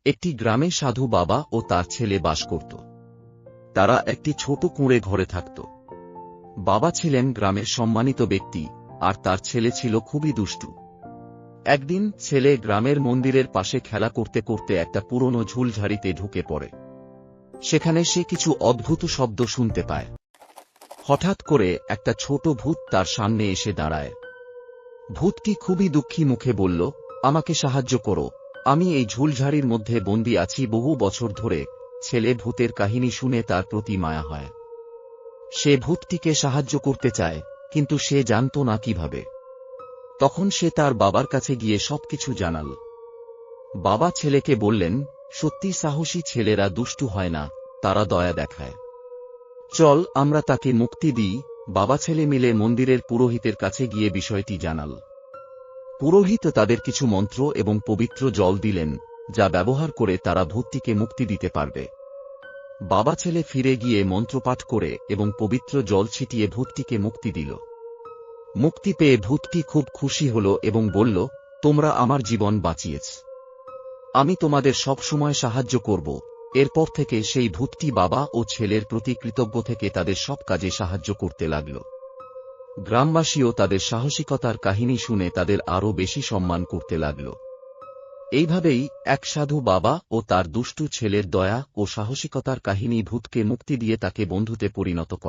একটি গ্রামে সাধু বাবা ও তার ছেলে বাস করত। তারা একটি ছোট কুঁড়ে ঘরে থাকত। বাবা ছিলেন গ্রামের সম্মানিত ব্যক্তি, আর তার ছেলে ছিল খুবই দুষ্টু। একদিন ছেলে গ্রামের মন্দিরের পাশে খেলা করতে করতে একটা পুরনো ঝুলঝাড়িতে ঢুকে পড়ে। সেখানে সে কিছু অদ্ভুত শব্দ শুনতে পায়। হঠাৎ করে একটা ছোট ভূত তার সামনে এসে দাঁড়ায়। ভূতটি খুবই দুঃখী মুখে বলল, আমাকে সাহায্য করো, আমি এই ঝুলঝাড়ির মধ্যে বন্দী আছি বহু বছর ধরে। ছেলে ভূতের কাহিনী শুনে তার প্রতি মায়া হয়। সে ভূতটিকে সাহায্য করতে চায়, কিন্তু সে জানত না কিভাবে। তখন সে তার বাবার কাছে গিয়ে সবকিছু জানাল। বাবা ছেলেকে বললেন, সত্যি সাহসী ছেলেরা দুষ্টু হয় না, তারা দয়া দেখায়। চল আমরা তাকে মুক্তি দিই। বাবা ছেলে মিলে মন্দিরের পুরোহিতের কাছে গিয়ে বিষয়টি জানাল। পুরোহিত তাদের কিছু মন্ত্র এবং পবিত্র জল দিলেন, যা ব্যবহার করে তারা ভূতটিকে মুক্তি দিতে পারবে। বাবা ছেলে ফিরে গিয়ে মন্ত্রপাঠ করে এবং পবিত্র জল ছিটিয়ে ভূতটিকে মুক্তি দিল। মুক্তি পেয়ে ভূতটি খুব খুশি হল এবং বলল, তোমরা আমার জীবন বাঁচিয়েছ, আমি তোমাদের সব সময় সাহায্য করব। এরপর থেকে সেই ভূতটি বাবা ও ছেলের প্রতি কৃতজ্ঞ থেকে তাদের সব কাজে সাহায্য করতে লাগল। গ্রামবাসীও তাদের সাহসিকতার কাহিনী শুনে তাদের আরও বেশি সম্মান করতে লাগল। এইভাবেই এক সাধু বাবা ও তার দুষ্টু ছেলের দয়া ও সাহসিকতার কাহিনী ভূতকে মুক্তি দিয়ে তাকে বন্ধুতে পরিণত করে।